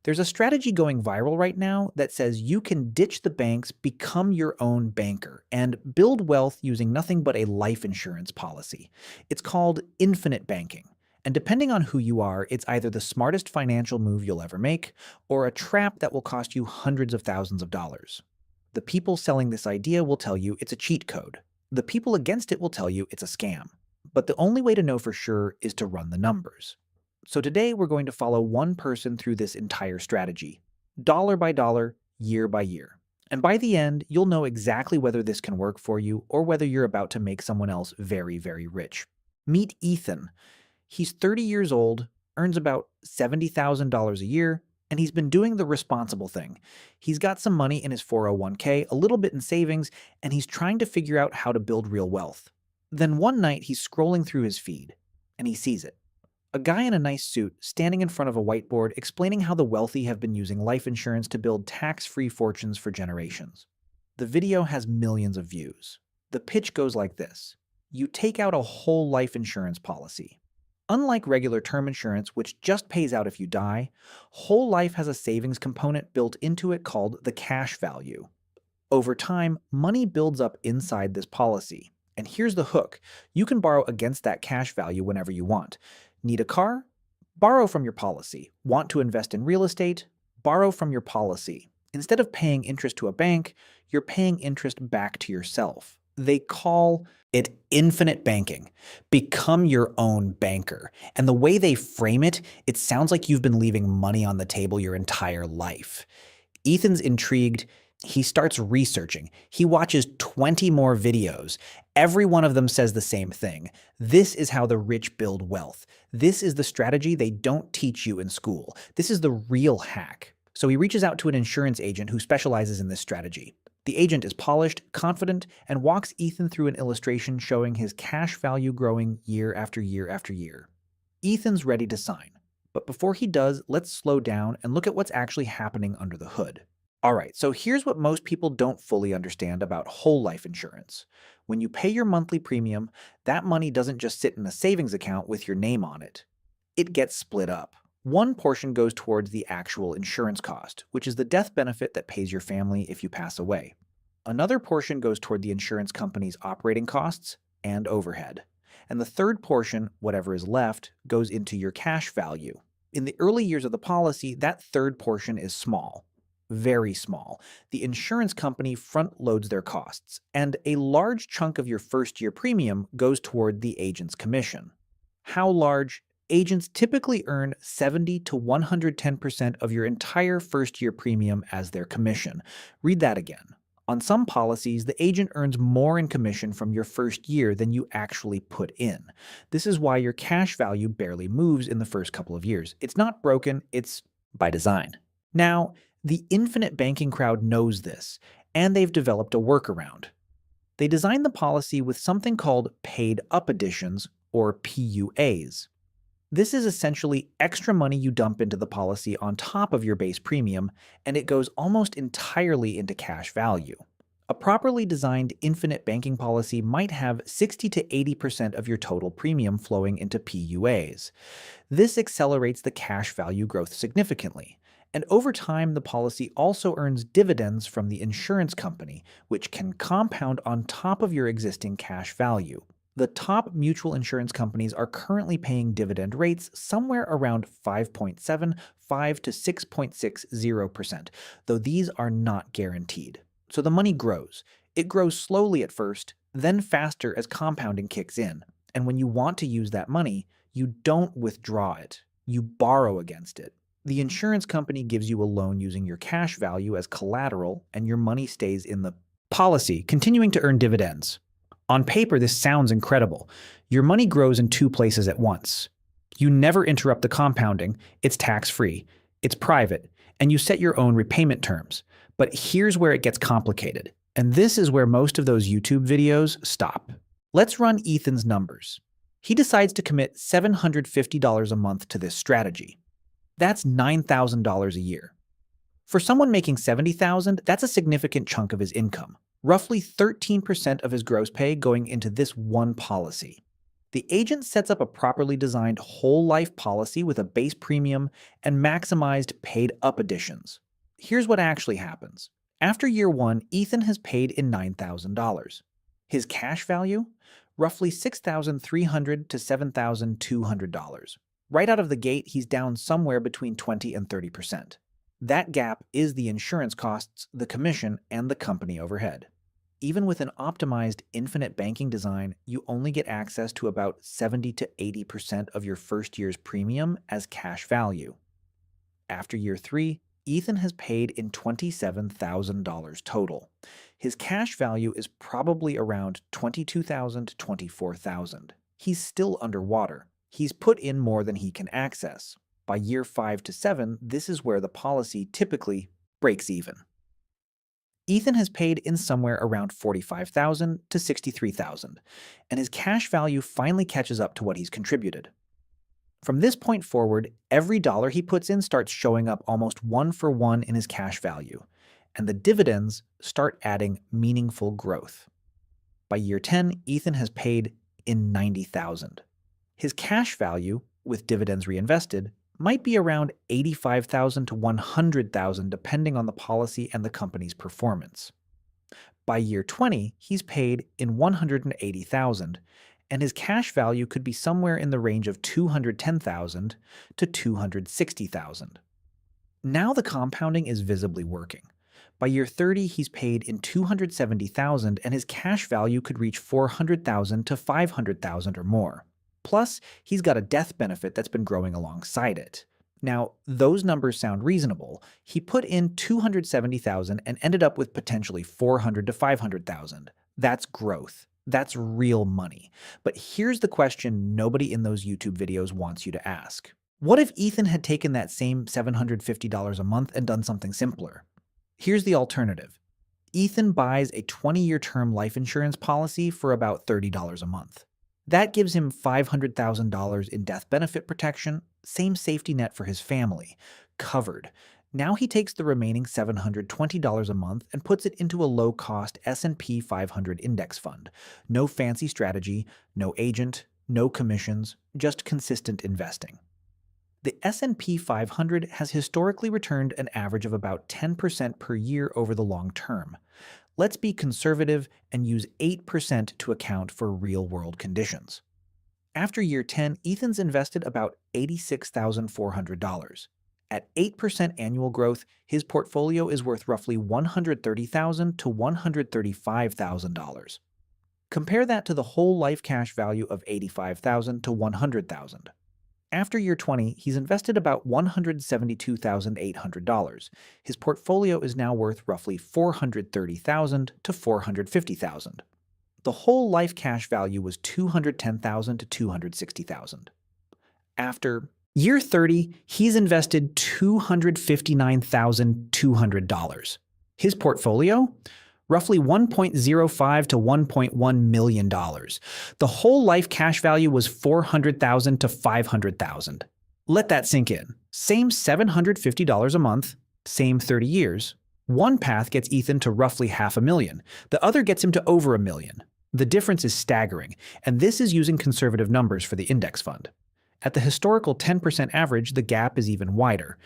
There's a strategy going viral right now that says you can ditch the banks, become your own banker, and build wealth using nothing but a life insurance policy. It's called infinite banking. And depending on who you are, it's either the smartest financial move you'll ever make or a trap that will cost you hundreds of thousands of dollars. The people selling this idea will tell you it's a cheat code. The people against it will tell you it's a scam. But the only way to know for sure is to run the numbers. So today we're going to follow one person through this entire strategy, dollar by dollar, year by year. And by the end, you'll know exactly whether this can work for you or whether you're about to make someone else very, very rich. Meet Ethan. He's 30 years old, earns about $70,000 a year, and he's been doing the responsible thing. He's got some money in his 401k, a little bit in savings, and he's trying to figure out how to build real wealth. Then one night he's scrolling through his feed, and he sees it. A guy in a nice suit standing in front of a whiteboard explaining how the wealthy have been using life insurance to build tax-free fortunes for generations. The video has millions of views. The pitch goes like this. You take out a whole life insurance policy. Unlike regular term insurance, which just pays out if you die, whole life has a savings component built into it called the cash value. Over time, money builds up inside this policy. And here's the hook. You can borrow against that cash value whenever you want. Need a car? Borrow from your policy. Want to invest in real estate? Borrow from your policy. Instead of paying interest to a bank, you're paying interest back to yourself. They call it infinite banking. Become your own banker. And the way they frame it, it sounds like you've been leaving money on the table your entire life. Ethan's intrigued. He starts researching. He watches 20 more videos. Every one of them says the same thing. This is how the rich build wealth. This is the strategy they don't teach you in school. This is the real hack. So he reaches out to an insurance agent who specializes in this strategy. The agent is polished, confident, and walks Ethan through an illustration showing his cash value growing year after year after year. Ethan's ready to sign. But before he does, let's slow down and look at what's actually happening under the hood. Alright, so here's what most people don't fully understand about whole life insurance. When you pay your monthly premium, that money doesn't just sit in a savings account with your name on it. It gets split up. One portion goes towards the actual insurance cost, which is the death benefit that pays your family if you pass away. Another portion goes toward the insurance company's operating costs and overhead. And the third portion, whatever is left, goes into your cash value. In the early years of the policy, that third portion is small. Very small. The insurance company front loads their costs, and a large chunk of your first-year premium goes toward the agent's commission. How large? Agents typically earn 70 to 110% of your entire first-year premium as their commission. Read that again. On some policies, the agent earns more in commission from your first year than you actually put in. This is why your cash value barely moves in the first couple of years. It's not broken, it's by design. Now, the infinite banking crowd knows this, and they've developed a workaround. They designed the policy with something called paid up additions, or PUAs. This is essentially extra money you dump into the policy on top of your base premium, and it goes almost entirely into cash value. A properly designed infinite banking policy might have 60 to 80% of your total premium flowing into PUAs. This accelerates the cash value growth significantly. And over time, the policy also earns dividends from the insurance company, which can compound on top of your existing cash value. The top mutual insurance companies are currently paying dividend rates somewhere around 5.75 to 6.60%, though these are not guaranteed. So the money grows. It grows slowly at first, then faster as compounding kicks in. And when you want to use that money, you don't withdraw it. You borrow against it. The insurance company gives you a loan using your cash value as collateral, and your money stays in the policy, continuing to earn dividends. On paper, this sounds incredible. Your money grows in two places at once. You never interrupt the compounding, it's tax-free, it's private, and you set your own repayment terms. But here's where it gets complicated, and this is where most of those YouTube videos stop. Let's run Ethan's numbers. He decides to commit $750 a month to this strategy. That's $9,000 a year. For someone making $70,000, that's a significant chunk of his income, roughly 13% of his gross pay going into this one policy. The agent sets up a properly designed whole life policy with a base premium and maximized paid up additions. Here's what actually happens. After year one, Ethan has paid in $9,000. His cash value? Roughly $6,300 to $7,200. Right out of the gate, he's down somewhere between 20 and 30%. That gap is the insurance costs, the commission, and the company overhead. Even with an optimized infinite banking design, you only get access to about 70 to 80% of your first year's premium as cash value. After year three, Ethan has paid in $27,000 total. His cash value is probably around $22,000 to $24,000. He's still underwater. He's put in more than he can access. By year 5 to 7, this is where the policy typically breaks even. Ethan has paid in somewhere around $45,000 to $63,000, and his cash value finally catches up to what he's contributed. From this point forward, every dollar he puts in starts showing up almost one for one in his cash value, and the dividends start adding meaningful growth. By year 10, Ethan has paid in $90,000. His cash value, with dividends reinvested, might be around $85,000 to $100,000 depending on the policy and the company's performance. By year 20, he's paid in $180,000, and his cash value could be somewhere in the range of $210,000 to $260,000. Now the compounding is visibly working. By year 30, he's paid in $270,000, and his cash value could reach $400,000 to $500,000 or more. Plus, he's got a death benefit that's been growing alongside it. Now, those numbers sound reasonable. He put in $270,000 and ended up with potentially $400,000 to $500,000. That's growth. That's real money. But here's the question nobody in those YouTube videos wants you to ask. What if Ethan had taken that same $750 a month and done something simpler? Here's the alternative. Ethan buys a 20-year term life insurance policy for about $30 a month. That gives him $500,000 in death benefit protection, same safety net for his family, covered. Now he takes the remaining $720 a month and puts it into a low-cost S&P 500 index fund. No fancy strategy, no agent, no commissions, just consistent investing. The S&P 500 has historically returned an average of about 10% per year over the long term. Let's be conservative and use 8% to account for real-world conditions. After year 10, Ethan's invested about $86,400. At 8% annual growth, his portfolio is worth roughly $130,000 to $135,000. Compare that to the whole life cash value of $85,000 to $100,000. After year 20, he's invested about $172,800. His portfolio is now worth roughly $430,000 to $450,000. The whole life cash value was $210,000 to $260,000. After year 30, he's invested $259,200. His portfolio? Roughly $1.05 to $1.1 million. The whole life cash value was $400,000 to $500,000. Let that sink in. Same $750 a month, same 30 years. One path gets Ethan to roughly $500,000. The other gets him to over $1 million. The difference is staggering, and this is using conservative numbers for the index fund. At the historical 10% average, the gap is even wider.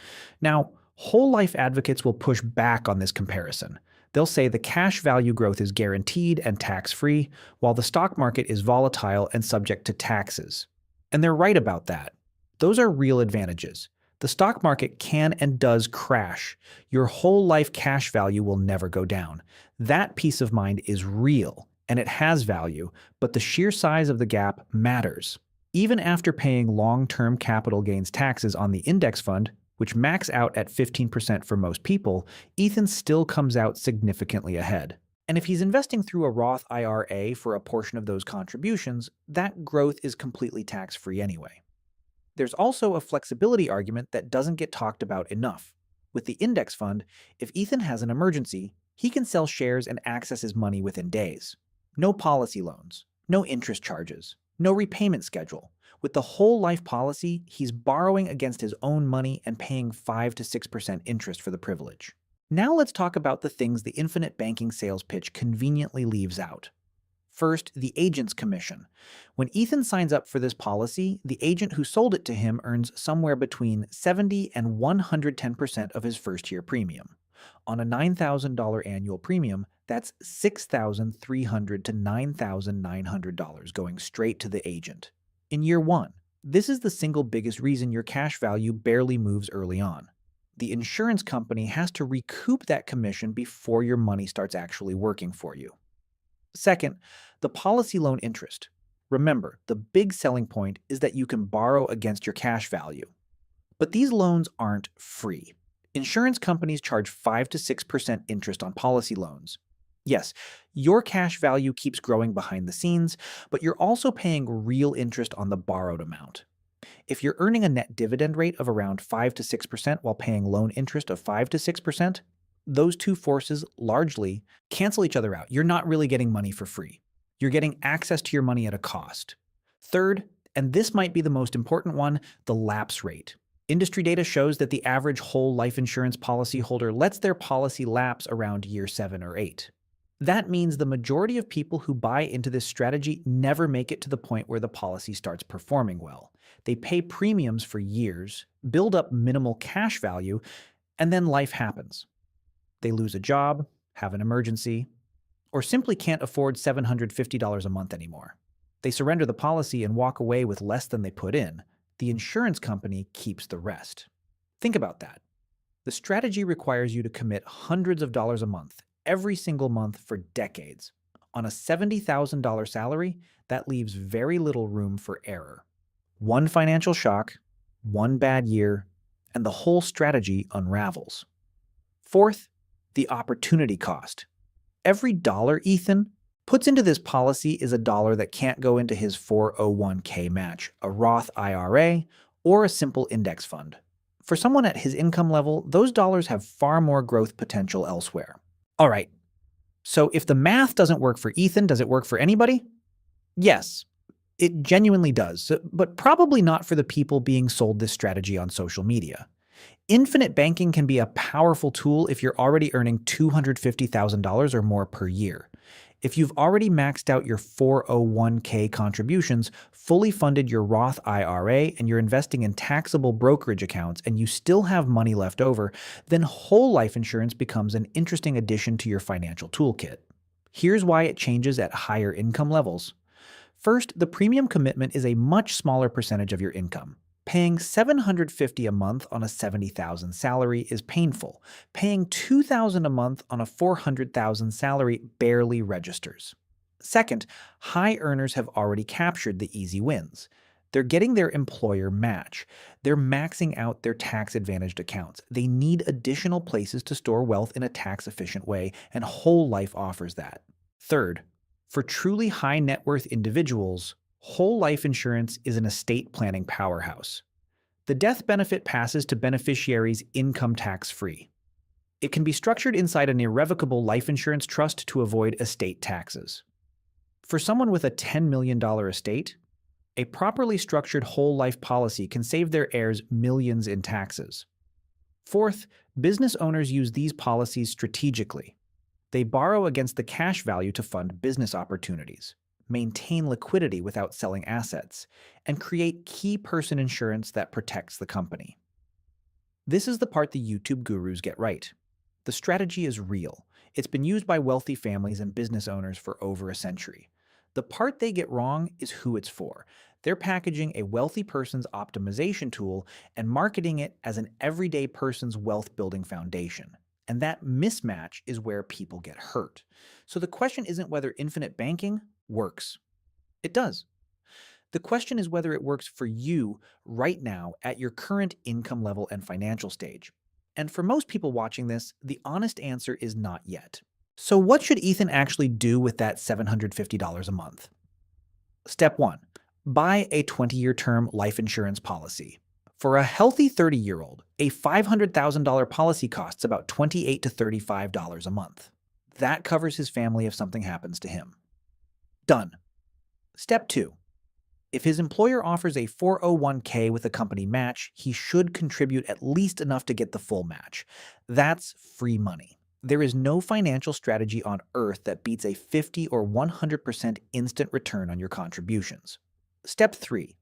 Now, whole life advocates will push back on this comparison. They'll say the cash value growth is guaranteed and tax-free, while the stock market is volatile and subject to taxes. And they're right about that. Those are real advantages. The stock market can and does crash. Your whole life cash value will never go down. That peace of mind is real, and it has value, but the sheer size of the gap matters. Even after paying long-term capital gains taxes on the index fund, which max out at 15% for most people, Ethan still comes out significantly ahead. And if he's investing through a Roth IRA for a portion of those contributions, that growth is completely tax-free anyway. There's also a flexibility argument that doesn't get talked about enough. With the index fund, if Ethan has an emergency, he can sell shares and access his money within days. No policy loans, no interest charges, no repayment schedule. With the whole life policy, he's borrowing against his own money and paying 5 to 6% interest for the privilege. Now let's talk about the things the infinite banking sales pitch conveniently leaves out. First, the agent's commission. When Ethan signs up for this policy, the agent who sold it to him earns somewhere between 70 and 110% of his first year premium. On a $9,000 annual premium, that's $6,300 to $9,900 going straight to the agent. In year one, this is the single biggest reason your cash value barely moves early on. The insurance company has to recoup that commission before your money starts actually working for you. Second, the policy loan interest. Remember, the big selling point is that you can borrow against your cash value. But these loans aren't free. Insurance companies charge 5 to 6% interest on policy loans. Yes, your cash value keeps growing behind the scenes, but you're also paying real interest on the borrowed amount. If you're earning a net dividend rate of around 5 to 6% while paying loan interest of 5 to 6%, those two forces largely cancel each other out. You're not really getting money for free. You're getting access to your money at a cost. Third, and this might be the most important one, the lapse rate. Industry data shows that the average whole life insurance policyholder lets their policy lapse around year 7 or 8. That means the majority of people who buy into this strategy never make it to the point where the policy starts performing well. They pay premiums for years, build up minimal cash value, and then life happens. They lose a job, have an emergency, or simply can't afford $750 a month anymore. They surrender the policy and walk away with less than they put in. The insurance company keeps the rest. Think about that. The strategy requires you to commit hundreds of dollars a month, every single month for decades. On a $70,000 salary, that leaves very little room for error. One financial shock, one bad year, and the whole strategy unravels. Fourth, the opportunity cost. Every dollar Ethan puts into this policy is a dollar that can't go into his 401k match, a Roth IRA, or a simple index fund. For someone at his income level, those dollars have far more growth potential elsewhere. All right, so if the math doesn't work for Ethan, does it work for anybody? Yes, it genuinely does, but probably not for the people being sold this strategy on social media. Infinite banking can be a powerful tool if you're already earning $250,000 or more per year. If you've already maxed out your 401k contributions, fully funded your Roth IRA, and you're investing in taxable brokerage accounts, and you still have money left over, then whole life insurance becomes an interesting addition to your financial toolkit. Here's why it changes at higher income levels. First, the premium commitment is a much smaller percentage of your income. Paying $750 a month on a $70,000 salary is painful. Paying $2,000 a month on a $400,000 salary barely registers. Second, high earners have already captured the easy wins. They're getting their employer match. They're maxing out their tax-advantaged accounts. They need additional places to store wealth in a tax-efficient way, and Whole Life offers that. Third, for truly high net worth individuals, whole life insurance is an estate planning powerhouse. The death benefit passes to beneficiaries income tax-free. It can be structured inside an irrevocable life insurance trust to avoid estate taxes. For someone with a $10 million estate, a properly structured whole life policy can save their heirs millions in taxes. Fourth, business owners use these policies strategically. They borrow against the cash value to fund business opportunities, maintain liquidity without selling assets, and create key person insurance that protects the company. This is the part the YouTube gurus get right. The strategy is real. It's been used by wealthy families and business owners for over a century. The part they get wrong is who it's for. They're packaging a wealthy person's optimization tool and marketing it as an everyday person's wealth-building foundation. And that mismatch is where people get hurt. So the question isn't whether infinite banking works. It does. The question is whether it works for you right now at your current income level and financial stage. And for most people watching this, the honest answer is not yet. So what should Ethan actually do with that $750 a month? Step 1. Buy a 20-year term life insurance policy. For a healthy 30-year-old, a $500,000 policy costs about $28 to $35 a month. That covers his family if something happens to him. Done. Step 2. If his employer offers a 401k with a company match, he should contribute at least enough to get the full match. That's free money. There is no financial strategy on earth that beats a 50 or 100% instant return on your contributions. Step 3.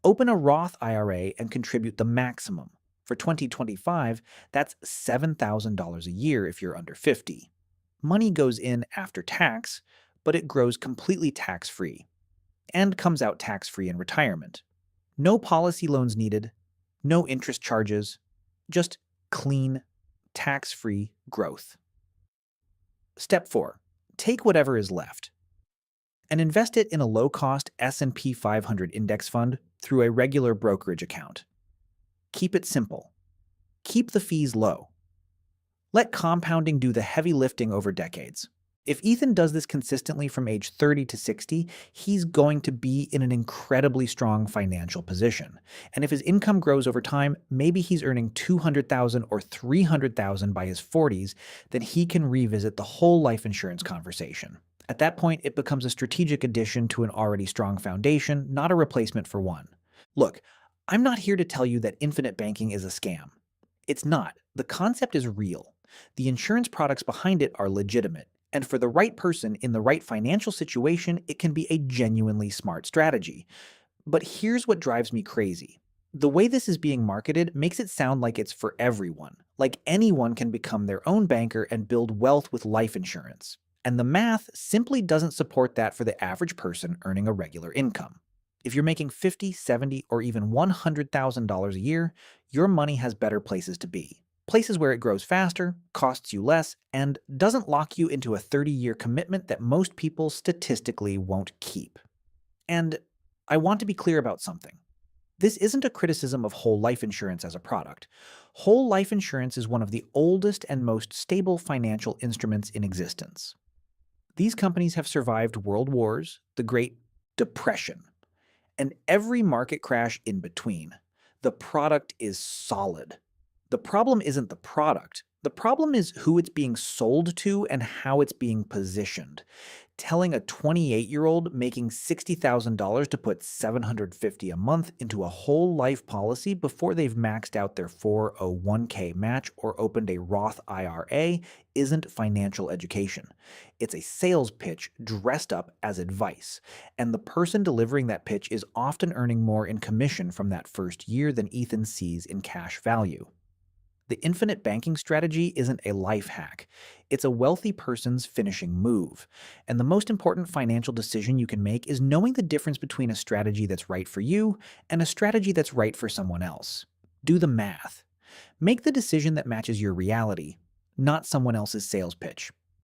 Open a Roth IRA and contribute the maximum. For 2025, that's $7,000 a year if you're under 50. Money goes in after tax, but it grows completely tax-free and comes out tax-free in retirement. No policy loans needed, no interest charges, just clean, tax-free growth. Step 4. Take whatever is left and invest it in a low-cost S&P 500 index fund through a regular brokerage account. Keep it simple. Keep the fees low. Let compounding do the heavy lifting over decades. If Ethan does this consistently from age 30 to 60, he's going to be in an incredibly strong financial position. And if his income grows over time, maybe he's earning $200,000 or $300,000 by his 40s, then he can revisit the whole life insurance conversation. At that point, it becomes a strategic addition to an already strong foundation, not a replacement for one. Look, I'm not here to tell you that infinite banking is a scam. It's not. The concept is real. The insurance products behind it are legitimate. And for the right person in the right financial situation, it can be a genuinely smart strategy. But here's what drives me crazy. The way this is being marketed makes it sound like it's for everyone, like anyone can become their own banker and build wealth with life insurance. And the math simply doesn't support that for the average person earning a regular income. If you're making $50, $70, or even $100,000 a year, your money has better places to be. Places where it grows faster, costs you less, and doesn't lock you into a 30-year commitment that most people statistically won't keep. And I want to be clear about something. This isn't a criticism of whole life insurance as a product. Whole life insurance is one of the oldest and most stable financial instruments in existence. These companies have survived world wars, the Great Depression, and every market crash in between. The product is solid. The problem isn't the product. The problem is who it's being sold to and how it's being positioned. Telling a 28-year-old making $60,000 to put $750 a month into a whole life policy before they've maxed out their 401k match or opened a Roth IRA isn't financial education. It's a sales pitch dressed up as advice, and the person delivering that pitch is often earning more in commission from that first year than Ethan sees in cash value. The infinite banking strategy isn't a life hack. It's a wealthy person's finishing move. And the most important financial decision you can make is knowing the difference between a strategy that's right for you and a strategy that's right for someone else. Do the math. Make the decision that matches your reality, not someone else's sales pitch.